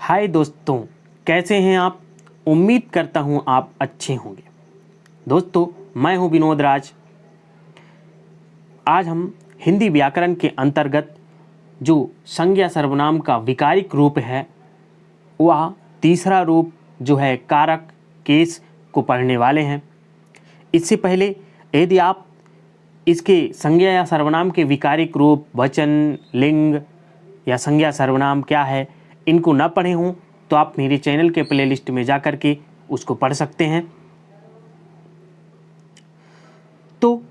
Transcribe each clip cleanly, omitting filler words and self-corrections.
हाय दोस्तों, कैसे हैं आप। उम्मीद करता हूं आप अच्छे होंगे। दोस्तों, मैं हूं विनोद राज। आज हम हिंदी व्याकरण के अंतर्गत जो संज्ञा सर्वनाम का विकारिक रूप है वह तीसरा रूप जो है कारक केस को पढ़ने वाले हैं। इससे पहले यदि आप इसके संज्ञा या सर्वनाम के विकारिक रूप, वचन, लिंग या संज्ञा सर्वनाम क्या है इनको न पढ़े हों तो आप मेरे चैनल के प्लेलिस्ट में जा कर के उसको पढ़ सकते हैं। तो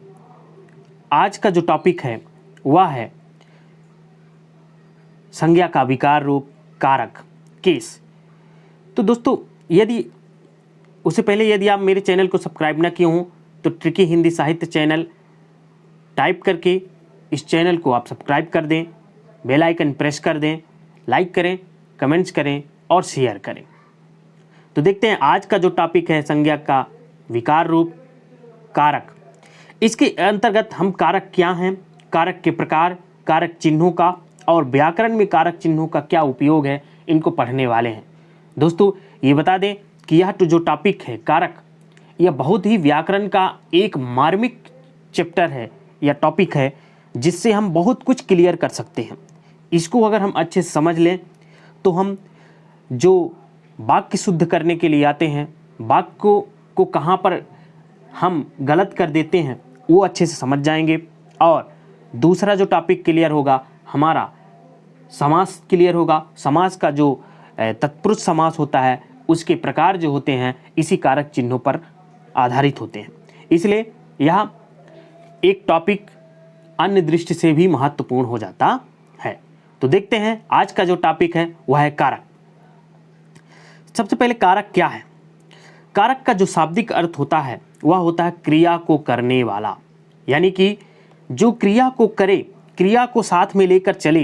आज का जो टॉपिक है वह है संज्ञा का विकार रूप कारक केस। तो दोस्तों, उससे पहले यदि आप मेरे चैनल को सब्सक्राइब न किए हों तो ट्रिकी हिंदी साहित्य चैनल टाइप करके इस चैनल को आप सब्सक्राइब कर दें, बेल आइकन प्रेस कर दें, लाइक करें, कमेंट्स करें और शेयर करें। तो देखते हैं आज का जो टॉपिक है संज्ञा का विकार रूप कारक। इसके अंतर्गत हम कारक क्या हैं, कारक के प्रकार, कारक चिन्हों का और व्याकरण में कारक चिन्हों का क्या उपयोग है इनको पढ़ने वाले हैं। दोस्तों, ये बता दें कि यह जो टॉपिक है कारक, यह बहुत ही व्याकरण का एक मार्मिक चैप्टर है या टॉपिक है जिससे हम बहुत कुछ क्लियर कर सकते हैं। इसको अगर हम अच्छे से समझ लें तो हम जो वाक्य शुद्ध करने के लिए आते हैं, वाक्य को कहाँ पर हम गलत कर देते हैं वो अच्छे से समझ जाएंगे। और दूसरा जो टॉपिक क्लियर होगा हमारा समास क्लियर होगा। समास का जो तत्पुरुष समास होता है उसके प्रकार जो होते हैं इसी कारक चिन्हों पर आधारित होते हैं। इसलिए यह एक टॉपिक अन्य दृष्टि से भी महत्वपूर्ण हो जाता है। तो देखते हैं आज का जो टॉपिक है वह है कारक। सबसे पहले कारक क्या है। कारक का जो शाब्दिक अर्थ होता है वह होता है क्रिया को करने वाला, यानी कि जो क्रिया को करे, क्रिया को साथ में लेकर चले,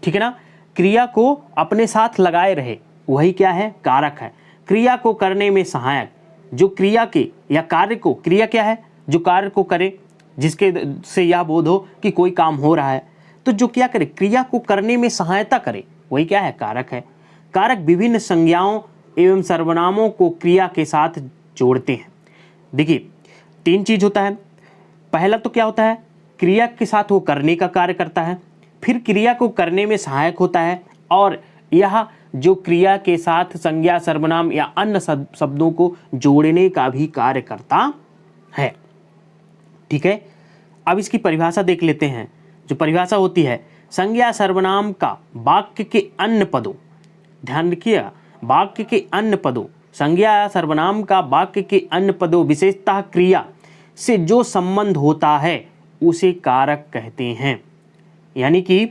ठीक है ना, क्रिया को अपने साथ लगाए रहे, वही क्या है, कारक है। क्रिया को करने में सहायक, जो क्रिया के या कार्य को, क्रिया क्या है, जो कार्य को करे, जिसके से यह बोध हो कि कोई काम हो रहा है, तो जो क्या करे, क्रिया को करने में सहायता करे, वही क्या है, कारक है। कारक विभिन्न संज्ञाओं एवं सर्वनामों को क्रिया के साथ जोड़ते हैं। देखिए, तीन चीज होता है। पहला तो क्या होता है, क्रिया के साथ वो करने का कार्य करता है, फिर क्रिया को करने में सहायक होता है, और यह जो क्रिया के साथ संज्ञा, सर्वनाम या अन्य शब्दों को जोड़ने का भी कार्य करता है। ठीक है, अब इसकी परिभाषा देख लेते हैं। जो परिभाषा होती है, संज्ञा सर्वनाम का वाक्य के अन्य पदों, ध्यान रखिएगा, वाक्य के अन्य पदों, संज्ञा या सर्वनाम का वाक्य के अन्य पदों विशेषतः क्रिया से जो संबंध होता है उसे कारक कहते हैं। यानी कि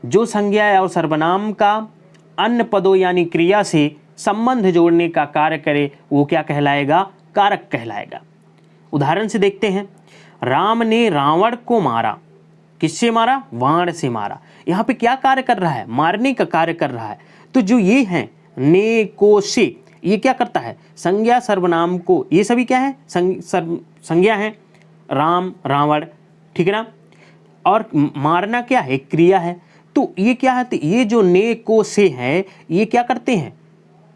जो संज्ञा और सर्वनाम का अन्य पदों यानी क्रिया से संबंध जोड़ने का कार्य करे वो क्या कहलाएगा, कारक कहलाएगा। उदाहरण से देखते हैं, राम ने रावण को मारा। किससे मारा, बाण से मारा। यहाँ पे क्या कार्य कर रहा है, मारने का कार्य कर रहा है। तो जो ये हैं ने, को, से, ये क्या करता है, संज्ञा सर्वनाम को, ये सभी क्या है, संज्ञा है, राम, रावण, ठीक है ना, और मारना क्या है, क्रिया है। तो ये क्या है, तो ये जो ने, को, से है, ये क्या करते हैं,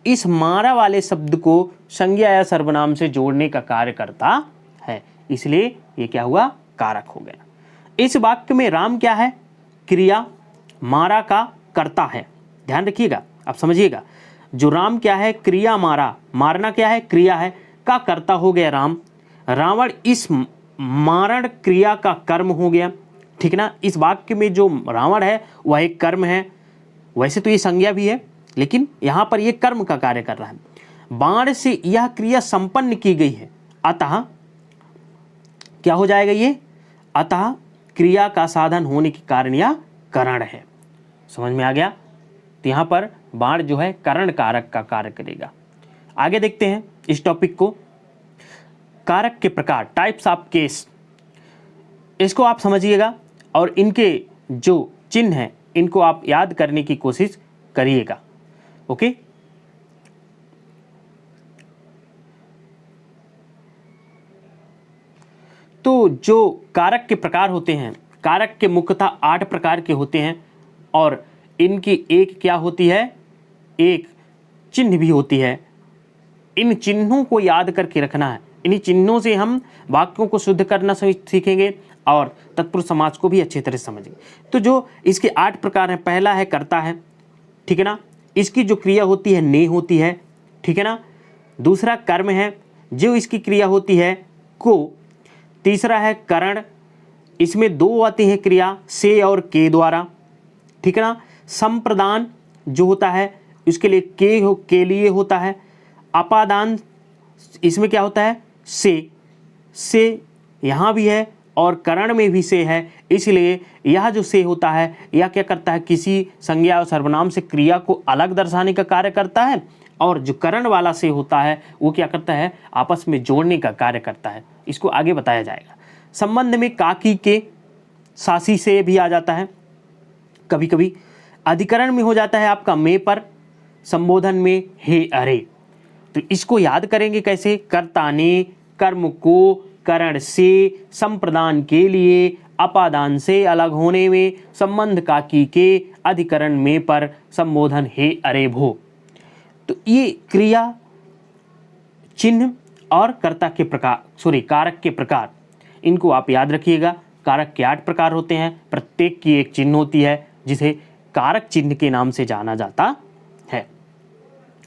इस मारा वाले शब्द को संज्ञा या सर्वनाम से जोड़ने का कार्य करता है, इसलिए ये क्या हुआ, कारक हो गया। इस वाक्य में राम क्या है, क्रिया, मारा का कर्ता है। ध्यान रखिएगा, आप समझिएगा, जो राम क्या है, क्रिया, मारा, मारना क्या है, क्रिया है, का कर्ता हो गया राम। रावण इस मारण क्रिया का कर्म हो गया, ठीक ना। इस वाक्य में जो रावण है वह एक कर्म है, वैसे तो ये संज्ञा भी है लेकिन यहां पर ये कर्म का कार्य कर रहा है। बाण से यह क्रिया संपन्न की गई है, अतः क्या हो जाएगा ये, अतः क्रिया का साधन होने के कारण यह करण है। समझ में आ गया। तो यहां पर बाण जो है करण कारक का कार्य करेगा। आगे देखते हैं इस टॉपिक को, कारक के प्रकार, टाइप्स ऑफ केस। इसको आप समझिएगा और इनके जो चिन्ह हैं इनको आप याद करने की कोशिश करिएगा। ओके, तो जो कारक के प्रकार होते हैं, कारक के मुख्यतः 8 प्रकार के होते हैं और इनकी एक क्या होती है, एक चिन्ह भी होती है। इन चिन्हों को याद करके रखना है। इन्हीं चिन्हों से हम वाक्यों को शुद्ध करना सीखेंगे और तत्पुरुष समास को भी अच्छी तरह समझेंगे। तो जो इसके 8 प्रकार हैं, पहला है कर्ता है, ठीक है ना, इसकी जो क्रिया होती है ने होती है, ठीक है ना। दूसरा कर्म है, जो इसकी क्रिया होती है को। तीसरा है करण, इसमें 2 आती हैं क्रिया से और के द्वारा, ठीक है ना। संप्रदान जो होता है इसके लिए के लिए होता है। अपादान, इसमें क्या होता है से यहाँ भी है और करण में भी से है, इसलिए यह जो से होता है यह क्या करता है, किसी संज्ञा और सर्वनाम से क्रिया को अलग दर्शाने का कार्य करता है, और जो करण वाला से होता है वो क्या करता है, आपस में जोड़ने का कार्य करता है। इसको आगे बताया जाएगा। संबंध में काकी के सासी से भी आ जाता है, कभी कभी अधिकरण में हो जाता है आपका में पर, संबोधन में हे अरे। तो इसको याद करेंगे कैसे, कर्ता ने, कर्म को, करण से, संप्रदान के लिए, अपादान से अलग होने में, संबंध काकी के, अधिकरण में पर, संबोधन हे अरे भो। तो ये क्रिया, चिन्ह और कर्ता के प्रकार, कारक के प्रकार, इनको आप याद रखिएगा। कारक के 8 प्रकार होते हैं, प्रत्येक की एक चिन्ह होती है जिसे कारक चिन्ह के नाम से जाना जाता है।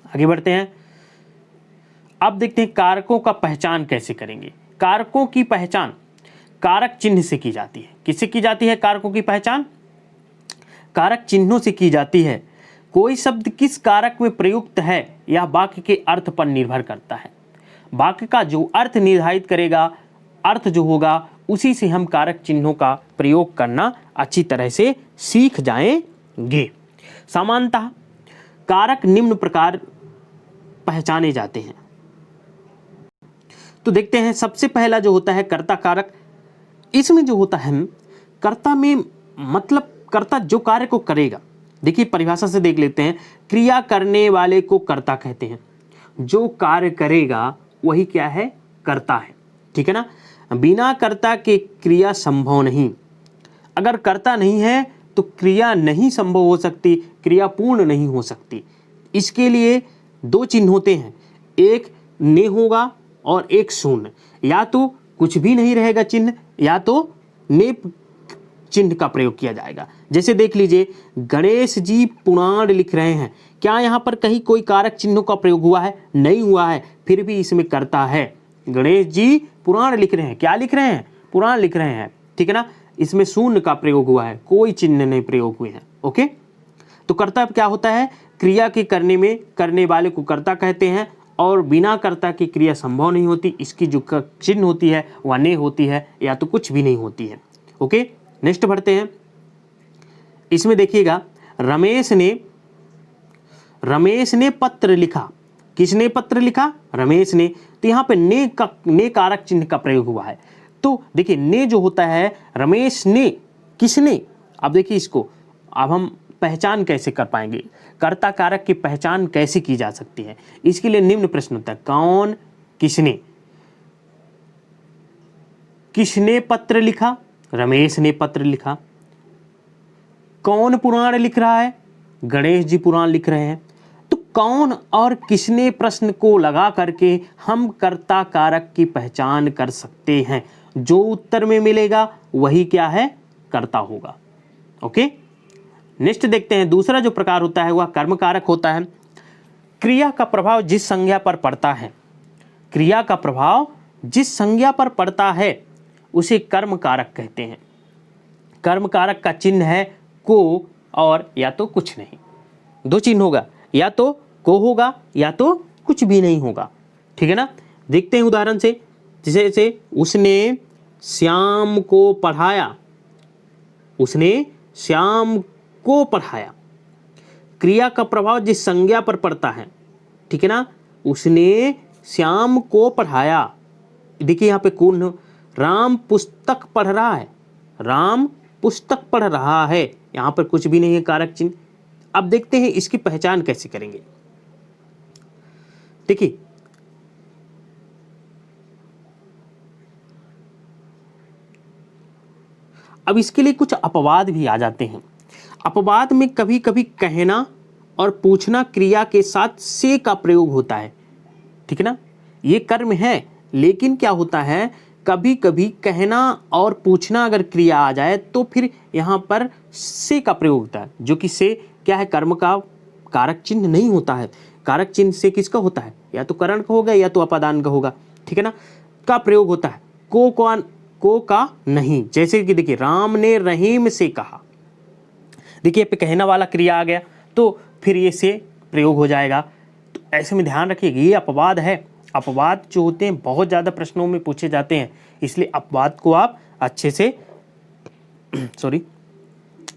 आगे बढ़ते हैं। अब देखते हैं कारकों का पहचान कैसे करेंगे। कारकों की पहचान कारक चिन्ह से की जाती है। किससे की जाती है कारकों की पहचान? कारक चिन्हों से की जाती है। कोई शब्द किस कारक में प्रयुक्त है यह वाक्य के अर्थ पर निर्भर करता है। वाक्य का जो अर्थ निर्धारित करेगा, अर्थ जो होगा, उसी से हम कारक चिन्हों का प्रयोग करना अच्छी तरह से सीख जाएंगे। सामान्यतः कारक निम्न प्रकार पहचाने जाते हैं। तो देखते हैं, सबसे पहला जो होता है कर्ता कारक। इसमें जो होता है कर्ता में मतलब कर्ता जो कार्य को करेगा। देखिए परिभाषा से देख लेते हैं। क्रिया करने वाले को कर्ता कहते हैं। जो कार्य करेगा वही क्या है, कर्ता है, ठीक है ना। बिना कर्ता के क्रिया संभव नहीं। अगर कर्ता नहीं है तो क्रिया नहीं संभव हो सकती, क्रिया पूर्ण नहीं हो सकती। इसके लिए 2 चिन्ह होते हैं, एक ने होगा और एक शून्य। या तो कुछ भी नहीं रहेगा चिन्ह, या तो ने चिन्ह का प्रयोग किया जाएगा। जैसे देख लीजिए, गणेश जी पुराण लिख रहे हैं, क्या यहाँ पर कहीं कोई कारक चिन्हों का प्रयोग हुआ है? नहीं हुआ है, फिर भी इसमें कर्ता है। गणेश जी पुराण लिख रहे हैं, क्या लिख रहे हैं? पुराण लिख रहे हैं, ठीक है ना। इसमें शून्य का प्रयोग हुआ है, कोई चिन्ह नहीं प्रयोग हुए हैं। ओके, तो कर्ता क्या होता है, क्रिया के करने में करने वाले को कर्ता कहते हैं, और बिना कर्ता की क्रिया संभव नहीं होती। इसकी जो चिन्ह होती है वह ने होती है, या तो कुछ भी नहीं होती है। ओके, नेक्स्ट बढ़ते हैं। इसमें देखिएगा, रमेश ने पत्र लिखा। किसने पत्र लिखा? रमेश ने। तो यहाँ पे ने कारक चिन्ह का प्रयोग हुआ है। तो देखिए, ने जो होता है, रमेश ने, किसने? अब देखिए इसको, अब हम पहचान कैसे कर पाएंगे, कर्ता कारक की पहचान कैसे की जा सकती है? इसके लिए निम्न प्रश्न होता है, कौन, किसने। किसने पत्र लिखा? रमेश ने पत्र लिखा। कौन पुराण लिख रहा है? गणेश जी पुराण लिख रहे हैं। तो कौन और किसने प्रश्न को लगा करके हम कर्ता कारक की पहचान कर सकते हैं। जो उत्तर में मिलेगा वही क्या है, कर्ता होगा। ओके, नेक्स्ट देखते हैं। दूसरा जो प्रकार होता है वह कर्म कारक होता है। क्रिया का प्रभाव जिस संज्ञा पर पड़ता है, क्रिया का प्रभाव जिस संज्ञा पर पड़ता है उसे कर्म कारक कहते हैं। कर्म कारक का चिन्ह है को और या तो कुछ नहीं। 2 चिन्ह होगा, या तो को होगा या तो कुछ भी नहीं होगा, ठीक है ना। देखते हैं उदाहरण से, जैसे उसने श्याम को पढ़ाया। उसने श्याम को पढ़ाया। क्रिया का प्रभाव जिस संज्ञा पर पड़ता है, ठीक है ना। उसने श्याम को पढ़ाया। देखिए यहाँ पे कौन, राम पुस्तक पढ़ रहा है। राम पुस्तक पढ़ रहा है, यहाँ पर कुछ भी नहीं है कारक चिन्ह। अब देखते हैं इसकी पहचान कैसे करेंगे। देखिए, अब इसके लिए कुछ अपवाद भी आ जाते हैं। अपवाद में कभी कभी कहना और पूछना क्रिया के साथ से का प्रयोग होता है, ठीक है ना। ये कर्म है, लेकिन क्या होता है, कभी कभी कहना और पूछना अगर क्रिया आ जाए तो फिर यहाँ पर से का प्रयोग होता है, जो कि से क्या है, कर्म का कारक चिन्ह नहीं होता है। कारक चिन्ह से किसका होता है, या तो करण का होगा या तो अपादान का होगा, ठीक है ना, का प्रयोग होता है। को का नहीं, जैसे कि देखिए राम ने रहीम से कहा, देखिए पे कहना वाला क्रिया आ गया तो फिर ये से प्रयोग हो जाएगा। तो ऐसे में ध्यान रखिएगा, ये अपवाद है। अपवाद जो होते हैं बहुत ज़्यादा प्रश्नों में पूछे जाते हैं, इसलिए अपवाद को आप अच्छे से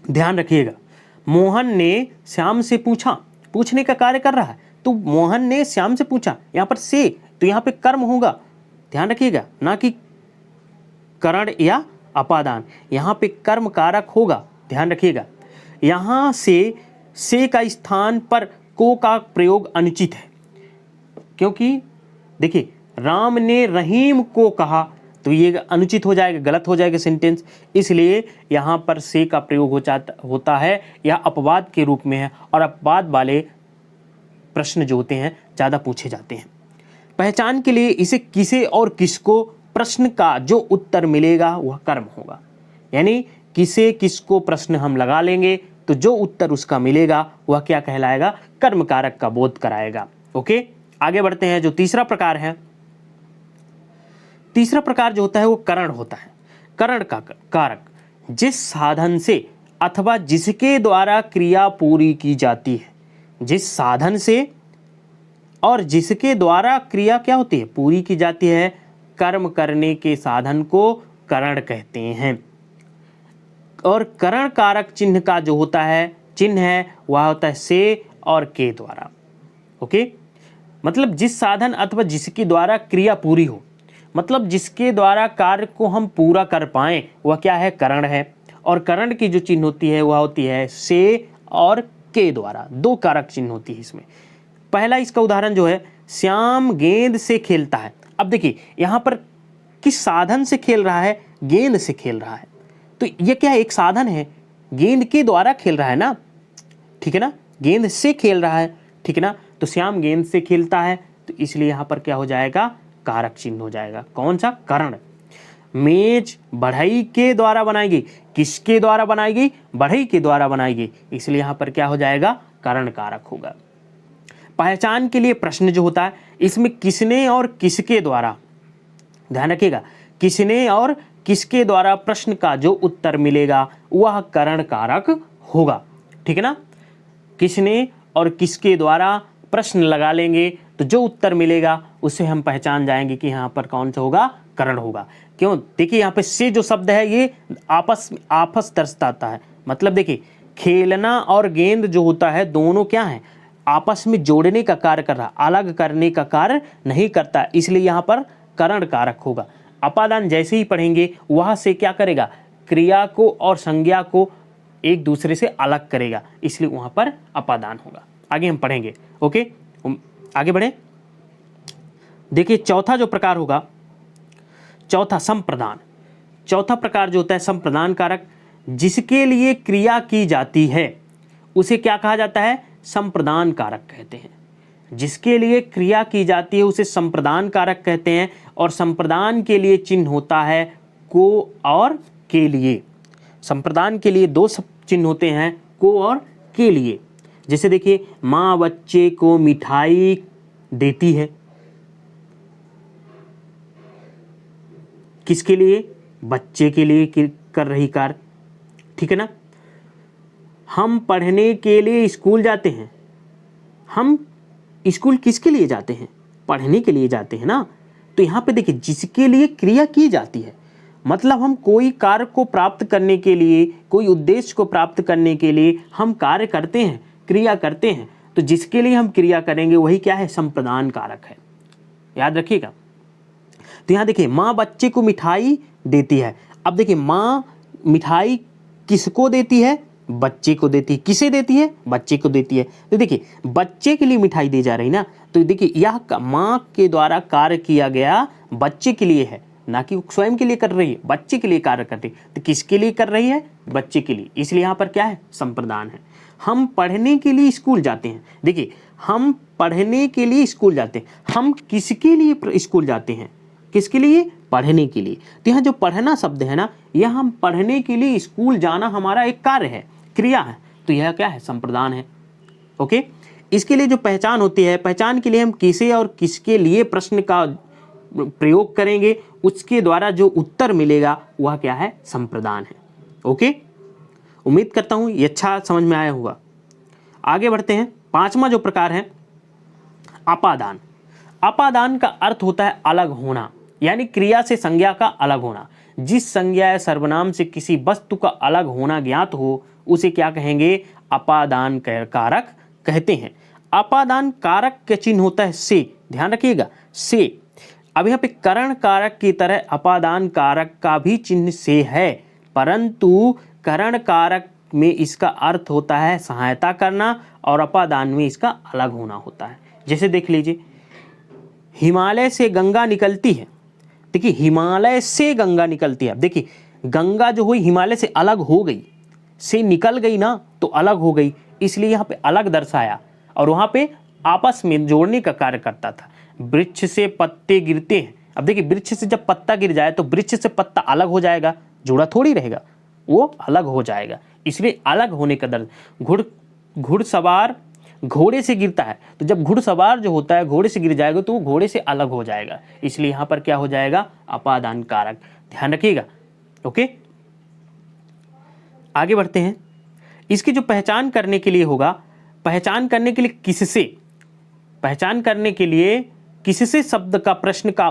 ध्यान रखिएगा। मोहन ने श्याम से पूछा, पूछने का कार्य कर रहा है, तो मोहन ने श्याम से पूछा, यहाँ पर से, तो यहाँ पे कर्म होगा, ध्यान रखिएगा, ना कि करण या अपादान, यहाँ पे कर्म कारक होगा, ध्यान रखिएगा। यहाँ से का स्थान पर को का प्रयोग अनुचित है, क्योंकि देखिए राम ने रहीम को कहा, तो ये अनुचित हो जाएगा, गलत हो जाएगा सेंटेंस, इसलिए यहाँ पर से का प्रयोग होता है, या अपवाद के रूप में है, और अपवाद वाले प्रश्न जो होते हैं ज़्यादा पूछे जाते हैं। पहचान के लिए इसे किसे और किसको प्रश्न का जो उत्तर मिलेगा वह कर्म होगा, यानी किसे किसको प्रश्न हम लगा लेंगे तो जो उत्तर उसका मिलेगा वह क्या कहलाएगा, कर्म कारक का बोध कराएगा। ओके, आगे बढ़ते हैं। जो तीसरा प्रकार है, तीसरा प्रकार जो होता है वो करण होता है। करण का कारक जिस साधन से अथवा जिसके द्वारा क्रिया पूरी की जाती है, जिस साधन से और जिसके द्वारा क्रिया क्या होती है, पूरी की जाती है, कर्म करने के साधन को करण कहते हैं। और करण कारक चिन्ह का जो होता है, चिन्ह है, वह होता है से और के द्वारा। ओके, मतलब जिस साधन अथवा जिसके द्वारा क्रिया पूरी हो, मतलब जिसके द्वारा कार्य को हम पूरा कर पाएं वह क्या है, करण है। और करण की जो चिन्ह होती है वह होती है से और के द्वारा, दो कारक चिन्ह होती है इसमें। पहला इसका उदाहरण जो है, श्याम गेंद से खेलता है। अब देखिए यहाँ पर किस साधन से खेल रहा है, गेंद से खेल रहा है, तो ये क्या है, एक साधन है, गेंद के द्वारा खेल रहा है ना, ठीक है ना, गेंद से खेल रहा है, ठीक है ना, तो श्याम गेंद से खेलता है, तो इसलिए यहाँ पर क्या हो जाएगा, कारक चिन्ह हो जाएगा, कौन सा, करण। मेज बढ़ई के द्वारा बनाई गई, किसके द्वारा बनाई गई, बढ़ई के द्वारा बनाई गई, इसलिए यहाँ पर क्या हो जाएगा, करण कारक होगा। पहचान के लिए प्रश्न जो होता है, इसमें किसने और किसके द्वारा, ध्यान रखिएगा, किसने और किसके द्वारा प्रश्न का जो उत्तर मिलेगा वह करण कारक होगा, ठीक है ना। किसने और किसके द्वारा प्रश्न लगा लेंगे तो जो उत्तर मिलेगा उससे हम पहचान जाएंगे कि यहाँ पर कौन सा होगा, करण होगा। क्यों, देखिए यहाँ पे से जो शब्द है ये आपस दर्शाता है, मतलब देखिए खेलना और गेंद जो होता है दोनों क्या है, आपस में जोड़ने का कार्य कर रहा, अलग करने का कार्य नहीं करता, इसलिए यहाँ पर करण कारक होगा। अपादान जैसे ही पढ़ेंगे वहाँ से क्या करेगा, क्रिया को और संज्ञा को एक दूसरे से अलग करेगा, इसलिए वहाँ पर अपादान होगा। आगे हम पढ़ेंगे। ओके, आगे बढ़ें। देखिए चौथा जो प्रकार होगा, चौथा संप्रदान। चौथा प्रकार जो होता है संप्रदान कारक, जिसके लिए क्रिया की जाती है उसे क्या कहा जाता है, संप्रदान कारक कहते हैं। जिसके लिए क्रिया की जाती है उसे संप्रदान कारक कहते हैं, और संप्रदान के लिए चिन्ह होता है को और के लिए। संप्रदान के लिए दो चिन्ह होते हैं, को और के लिए। जैसे देखिए माँ बच्चे को मिठाई देती है, किसके लिए, बच्चे के लिए कर रही कार्य, ठीक है ना। हम पढ़ने के लिए स्कूल जाते हैं, हम स्कूल किसके लिए जाते हैं, पढ़ने के लिए जाते हैं ना। तो यहाँ पे देखिए जिसके लिए क्रिया की जाती है, मतलब हम कोई कार्य को प्राप्त करने के लिए, कोई उद्देश्य को प्राप्त करने के लिए हम कार्य करते हैं, क्रिया करते हैं, तो जिसके लिए हम क्रिया करेंगे वही क्या है, संप्रदान कारक है, याद रखिएगा। तो यहाँ देखिए माँ बच्चे को मिठाई देती है। अब देखिए माँ मिठाई किसको देती है, बच्चे को देती है, किसे देती है, बच्चे को देती है। तो देखिए बच्चे के लिए मिठाई दी जा रही ना, तो देखिए यह माँ के द्वारा कार्य किया गया बच्चे के लिए है, ना कि स्वयं के लिए कर रही है, बच्चे के लिए कार्य कर रही है। तो किसके लिए कर रही है, बच्चे के लिए, इसलिए यहाँ पर क्या है, संप्रदान है। हम पढ़ने के लिए स्कूल जाते हैं। देखिए, हम पढ़ने के लिए स्कूल जाते हैं, हम किसके लिए स्कूल जाते हैं? किसके लिए? पढ़ने के लिए। तो यहाँ जो पढ़ना शब्द है ना, यह हम पढ़ने के लिए स्कूल जाना हमारा एक कार्य है, क्रिया है, तो यह क्या है? संप्रदान है। ओके, इसके लिए जो पहचान होती है, पहचान के लिए हम किसे और किसके लिए प्रश्न का प्रयोग करेंगे, उसके द्वारा जो उत्तर मिलेगा वह क्या है? संप्रदान है। ओके, उम्मीद करता हूं ये अच्छा समझ में आया होगा। आगे बढ़ते हैं। पांचवा जो प्रकार है अपादान। अपादान का अर्थ होता है अलग होना, यानी क्रिया से संज्ञा का अलग होना। जिस संज्ञा या सर्वनाम से किसी वस्तु का अलग होना ज्ञात हो उसे क्या कहेंगे? अपादान कारक कहते हैं। अपादान कारक का चिन्ह होता है से, ध्यान रखिएगा, से। अब यहाँ पे करण कारक की तरह अपादान कारक का भी चिन्ह से है, परंतु करण कारक में इसका अर्थ होता है सहायता करना और अपादान में इसका अलग होना होता है। जैसे देख लीजिए, हिमालय से गंगा निकलती है। देखिए, हिमालय से गंगा निकलती है। अब देखिए, गंगा जो हुई हिमालय से अलग हो गई, से निकल गई ना, तो अलग हो गई, इसलिए यहाँ पे अलग दर्शाया, और वहाँ पे आपस में जोड़ने का कार्य करता था। वृक्ष से पत्ते गिरते हैं। अब देखिए, वृक्ष से जब पत्ता गिर जाए तो वृक्ष से पत्ता अलग हो जाएगा, जुड़ा थोड़ी रहेगा, वो अलग हो जाएगा, इसलिए अलग होने का दर्ज। घुड़सवार घोड़े से गिरता है, तो जब घुड़सवार जो होता है घोड़े से गिर जाएगा तो वो घोड़े से अलग हो जाएगा, इसलिए यहाँ पर क्या हो जाएगा? अपादान कारक। ध्यान रखिएगा। ओके, आगे बढ़ते हैं। इसकी जो पहचान करने के लिए होगा, पहचान करने के लिए किससे, पहचान करने के लिए किससे शब्द का प्रश्न का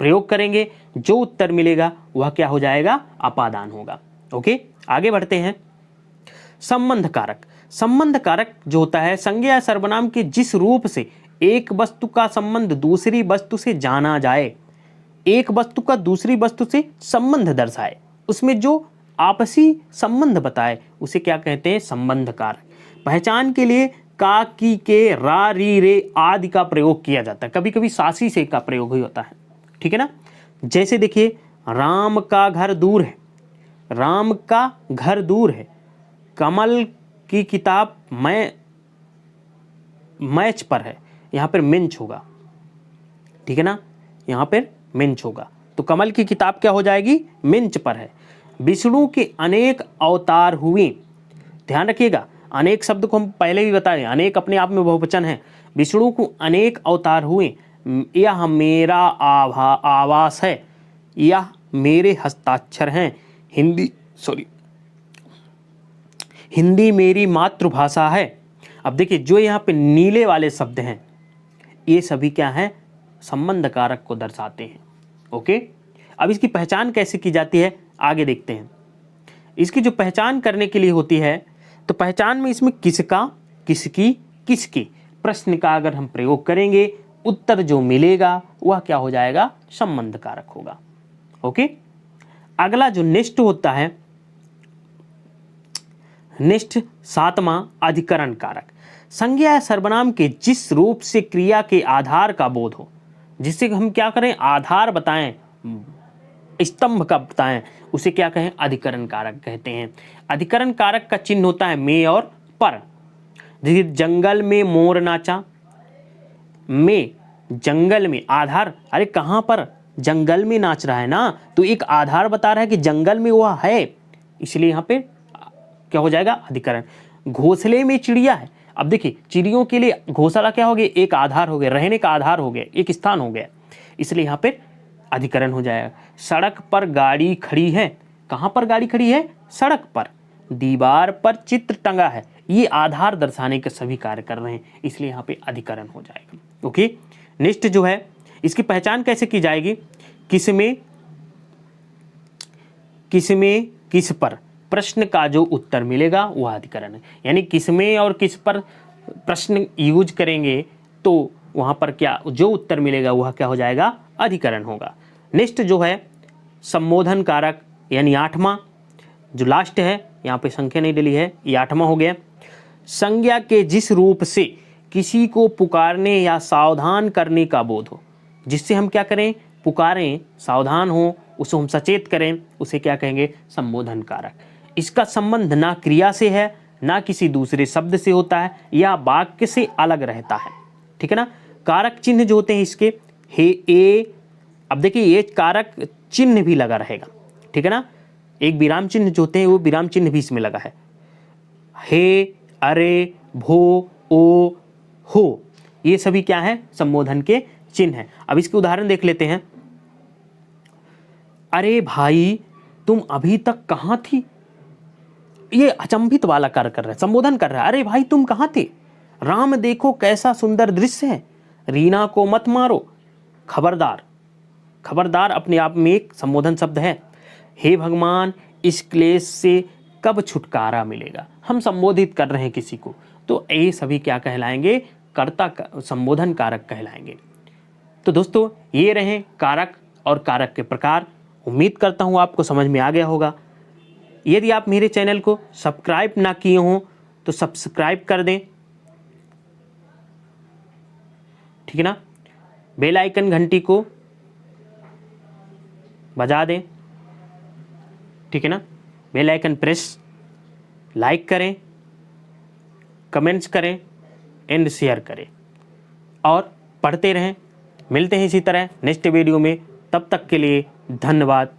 प्रयोग करेंगे, जो उत्तर मिलेगा वह क्या हो जाएगा? अपादान होगा। ओके, आगे बढ़ते हैं। संबंध कारक। संबंध कारक जो होता है संज्ञा या सर्वनाम के जिस रूप से एक वस्तु का संबंध दूसरी वस्तु से जाना जाए, एक वस्तु का दूसरी वस्तु से संबंध दर्शाए, उसमें जो आपसी संबंध बताए उसे क्या कहते हैं? संबंध कारक। पहचान के लिए का, की, के, रा, री, रे आदि का प्रयोग किया जाता है, कभी कभी सासी से का प्रयोग ही होता है, ठीक है ना। जैसे देखिए, राम का घर दूर है, राम का घर दूर है, कमल की किताब मैच पर है, यहाँ पर मेंच होगा, ठीक है ना, यहाँ पर मेंच होगा, तो कमल की किताब क्या हो जाएगी? मेंच पर है। विष्णु के अनेक अवतार हुए। ध्यान रखिएगा, अनेक शब्द को हम पहले भी बताए, अनेक अपने आप में बहुवचन है। विष्णु को अनेक अवतार हुए, यह मेरा आवास है, यह मेरे हस्ताक्षर हैं, हिंदी मेरी मातृभाषा है। अब देखिए, जो यहाँ पे नीले वाले शब्द हैं ये सभी क्या हैं? संबंध कारक को दर्शाते हैं। ओके, अब इसकी पहचान कैसे की जाती है आगे देखते हैं। इसकी जो पहचान करने के लिए होती है, तो पहचान में इसमें किसका, किसकी, किसके प्रश्न का अगर हम प्रयोग करेंगे, उत्तर जो मिलेगा वह क्या हो जाएगा? संबंध कारक होगा। ओके, अगला जो नेक्स्ट होता है, नेक्स्ट सातवां अधिकरण कारक। संज्ञा या सर्वनाम के जिस रूप से क्रिया के आधार का बोध हो, जिससे हम क्या करें? आधार बताएं, स्तंभ का बताएं, उसे क्या कहें? अधिकरण कारक कहते हैं। अधिकरण कारक का चिन्ह होता है में और पर। जैसे जंगल में मोर नाचा, में जंगल में, आधार, अरे कहाँ पर? जंगल में नाच रहा है ना, तो एक आधार बता रहा है कि जंगल में वह है, इसलिए यहाँ पे क्या हो जाएगा? अधिकरण। घोंसले में चिड़िया है। अब देखिए, चिड़ियों के लिए घोंसला क्या हो गया? एक आधार हो गया, रहने का आधार हो गया, एक स्थान हो गया, इसलिए यहाँ पे अधिकरण हो जाएगा। सड़क पर गाड़ी खड़ी है, कहाँ पर गाड़ी खड़ी है? सड़क पर। दीवार पर चित्र टंगा है, ये आधार दर्शाने के सभी कार्य कर रहे हैं, इसलिए यहाँ पे अधिकरण हो जाएगा। ओके, नेक्स्ट जो है, इसकी पहचान कैसे की जाएगी? किसमें, किसमें, किस पर प्रश्न का जो उत्तर मिलेगा वह अधिकरण है। यानी किसमें और किस पर प्रश्न यूज करेंगे तो वहाँ पर क्या जो उत्तर मिलेगा वह क्या हो जाएगा? अधिकरण होगा। नेक्स्ट जो है संबोधन कारक, यानी आठवां जो लास्ट है, यहाँ पे संख्या नहीं डली है, ये आठवां हो गया। संज्ञा के जिस रूप से किसी को पुकारने या सावधान करने का बोध हो, जिससे हम क्या करें? पुकारें, सावधान हो, उसे हम सचेत करें, उसे क्या कहेंगे? संबोधन कारक। इसका संबंध ना क्रिया से है ना किसी दूसरे शब्द से होता है या वाक्य से अलग रहता है। ठीक है ना। कारक चिन्ह जो होते हैं इसके हे, ए, अब देखिए ये कारक चिन्ह भी लगा रहेगा। ठीक है ना। एक विराम चिन्ह जो होते हैं वो विराम चिन्ह भी इसमें लगा है। हे, अरे, भो, ओ, हो, ये सभी क्या है? संबोधन के चिन्ह हैं। अब इसके उदाहरण देख लेते हैं। अरे भाई तुम अभी तक कहाँ थी? ये अचंभित वाला कार्य कर रहा है, संबोधन कर रहा है। अरे भाई तुम कहाँ थे? राम देखो कैसा सुंदर दृश्य है, रीना को मत मारो। खबरदार, खबरदार अपने आप में एक संबोधन शब्द है। हे भगवान इस क्लेश से कब छुटकारा मिलेगा? हम संबोधित कर रहे हैं किसी को, तो ये सभी क्या कहलाएंगे? कर्ता संबोधन कारक कहलाएंगे। तो दोस्तों ये रहे कारक और कारक के प्रकार। उम्मीद करता हूँ आपको समझ में आ गया होगा। यदि आप मेरे चैनल को सब्सक्राइब ना किए हों तो सब्सक्राइब कर दें। ठीक है ना। बेल आइकन घंटी को बजा दें। ठीक है ना। बेल आइकन प्रेस, लाइक करें, कमेंट्स करें एंड शेयर करें और पढ़ते रहें। मिलते हैं इसी तरह नेक्स्ट वीडियो में। तब तक के लिए धन्यवाद।